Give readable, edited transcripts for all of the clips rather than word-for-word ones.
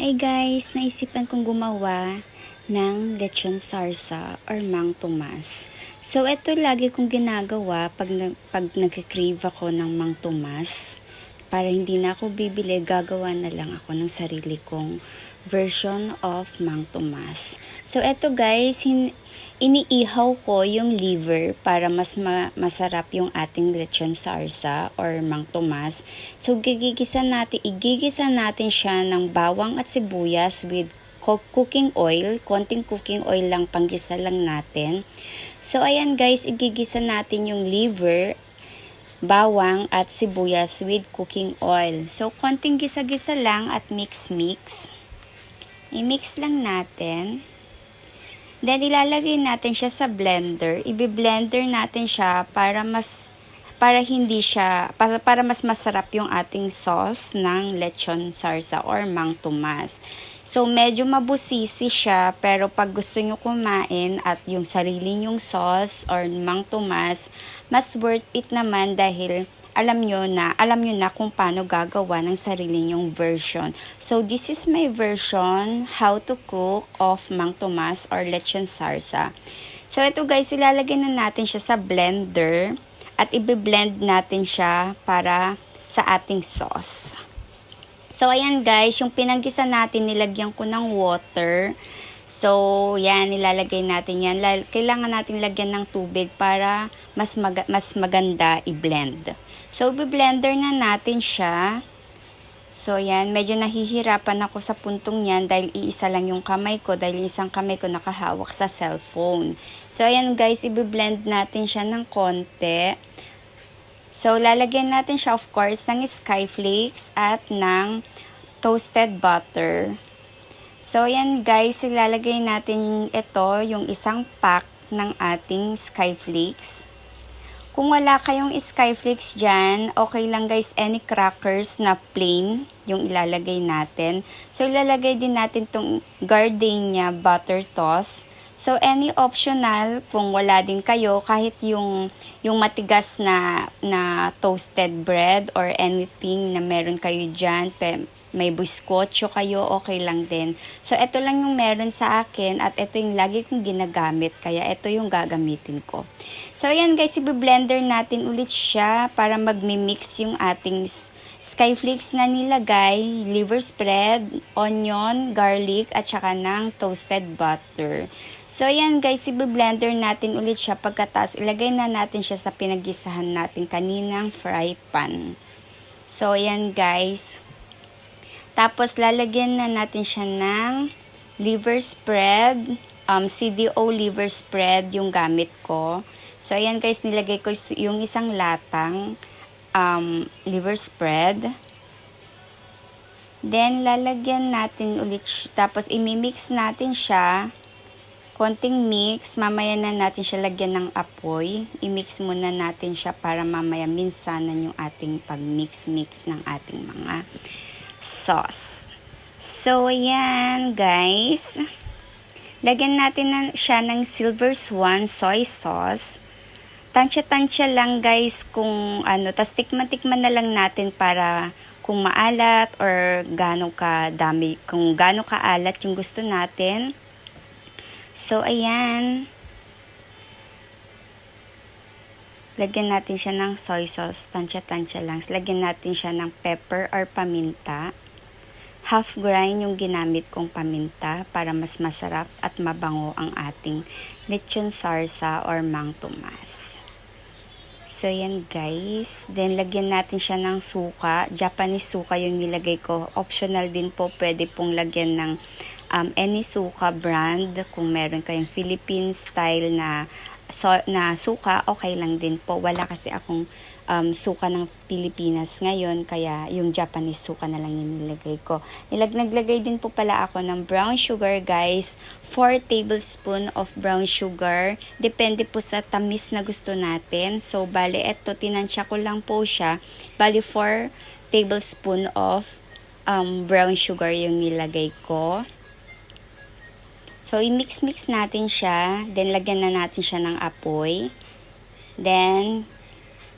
Hi guys! Naisipan kong gumawa ng lechon sarsa or Mang Tomas. So, ito lagi kong ginagawa pag nag-crave ako ng Mang Tomas. Para hindi na ako bibili, gagawa na lang ako ng sarili kong version of Mang Tomas. So, ito guys, iniihaw ko yung liver para mas masarap yung ating lechon sarsa or Mang Tomas. So, igigisa natin siya ng bawang at sibuyas with cooking oil. Konting cooking oil lang, panggisa lang natin. So, ayan guys, igigisa natin yung liver, bawang at sibuyas with cooking oil. So, konting gisa-gisa lang at mix-mix. I-mix lang natin. Then, ilalagay natin siya sa blender. Ibi-blender natin siya para mas masarap yung ating sauce ng lechon sarsa or Mang Tomas. So, medyo mabusisi siya, pero pag gusto nyo kumain at yung sarili nyong sauce or Mang Tomas, mas worth it naman dahil alam nyo na kung paano gagawa ng sarili nyong version. So, this is my version, how to cook of Mang Tomas or lechon sarsa. So, ito guys, ilalagay na natin siya sa blender at i-blend natin siya para sa ating sauce. So, ayan guys, yung pinanggisa natin, nilagyan ko ng water. So, yan, nilalagay natin yan. Kailangan natin lagyan ng tubig para mas maganda i-blend. So, i-blender na natin siya. So, yan, medyo nahihirapan ako sa puntong yan dahil iisa lang yung kamay ko, dahil isang kamay ko nakahawak sa cellphone. So, ayan guys, i-blend natin siya ng konti. So, lalagyan natin siya of course ng skyflakes at ng toasted butter. So, ayan guys, ilalagay natin ito, yung isang pack ng ating skyflakes. Kung wala kayong skyflakes dyan, okay lang guys, any crackers na plain yung ilalagay natin. So, ilalagay din natin tong gardenia butter toast. So, any optional, kung wala din kayo, kahit yung matigas na toasted bread or anything na meron kayo dyan, may biskotso kayo, okay lang din. So, ito lang yung meron sa akin at ito yung lagi kong ginagamit, kaya ito yung gagamitin ko. So, ayan guys, i-blender natin ulit siya para magmi-mix yung ating skyflakes na nilagay, liver spread, onion, garlic, at saka ng toasted butter. So, ayan guys, i-blender natin ulit siya. Pagkatapos, ilagay na natin siya sa pinaggisahan natin kaninang fry pan. So, ayan guys. Tapos, lalagyan na natin siya ng liver spread. CDO liver spread yung gamit ko. So, ayan guys, nilagay ko yung isang latang liver spread. Then, lalagyan natin ulit. Tapos, imimix natin siya. Konting mix, mamaya na natin siya lagyan ng apoy. I-mix muna natin siya para mamaya minsanan yung ating pag-mix-mix ng ating mga sauce. So, ayan guys. Lagyan natin siya ng Silver Swan soy sauce. Tansya-tansya lang guys kung ano. Tas tikman-tikman na lang natin para kung maalat or gaano kadami, kung gaano kaalat yung gusto natin. So, ayan. Lagyan natin siya ng soy sauce. Tansya-tansya lang. Lagyan natin siya ng pepper or paminta. Half grind yung ginamit kong paminta para mas masarap at mabango ang ating lechon sarsa or Mang Tomas. So, yan guys. Then, lagyan natin siya ng suka. Japanese suka yung nilagay ko. Optional din po. Pwede pong lagyan ng any suka brand. Kung meron kayong Philippine style na suka, okay lang din po. Wala kasi akong suka ng Pilipinas ngayon, kaya yung Japanese suka na lang yung nilagay ko. Naglagay din po pala ako ng brown sugar guys. 4 tablespoon of brown sugar. Depende po sa tamis na gusto natin. So, bale, eto, tinansya ko lang po siya. Bale, 4 tablespoon of brown sugar yung nilagay ko. So, i-mix-mix natin siya. Then, lagyan na natin siya ng apoy. Then,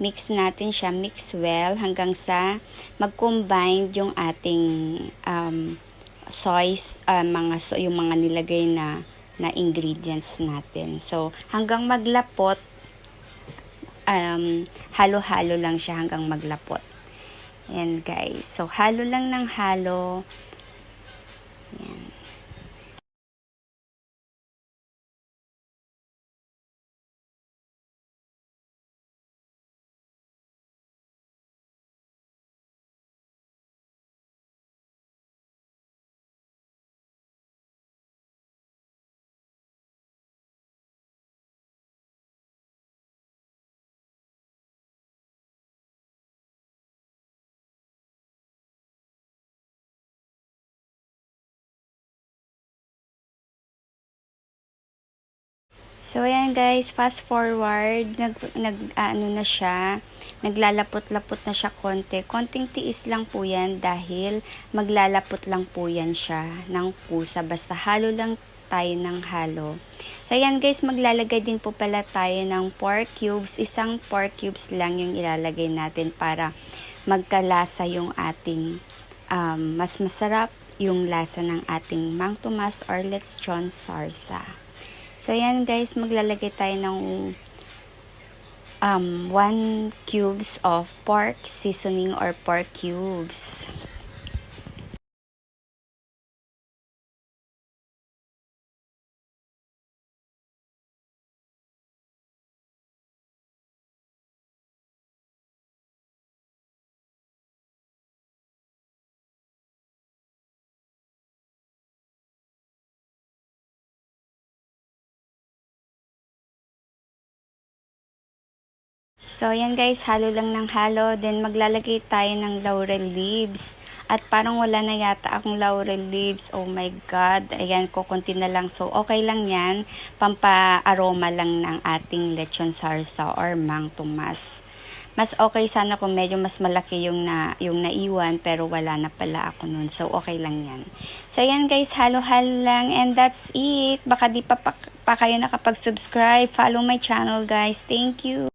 mix natin siya, mix well hanggang sa mag-combine yung ating yung mga nilagay na ingredients natin. So, hanggang maglapot, halo-halo lang siya hanggang maglapot. Ayan guys. So, halo lang ng halo. Ayan. So, ayan guys, fast forward, ano na siya, naglalapot-lapot na siya konti. Konting tiis lang po yan dahil maglalapot lang po yan siya ng kusa. Basta halo lang tayo ng halo. So, ayan guys, maglalagay din po pala tayo ng pork cubes. Isang pork cubes lang yung ilalagay natin para magkalasa yung ating, mas masarap yung lasa ng ating Mang Tomas or lechon sarsa. So, yan guys, maglalagay tayo ng 1 cubes of pork seasoning or pork cubes. So, yan guys, halo lang ng halo. Then, maglalagay tayo ng laurel leaves. At parang wala na yata akong laurel leaves. Oh my God. Ayan, kukunti na lang. So, okay lang yan. Pampa-aroma lang ng ating lechon sarsa or Mang Tomas. Mas okay sana kung medyo mas malaki yung naiwan, pero wala na pala ako nun. So, okay lang yan. So, yan guys, halo-halo lang. And that's it. Baka di pa kayo nakapag-subscribe. Follow my channel guys. Thank you.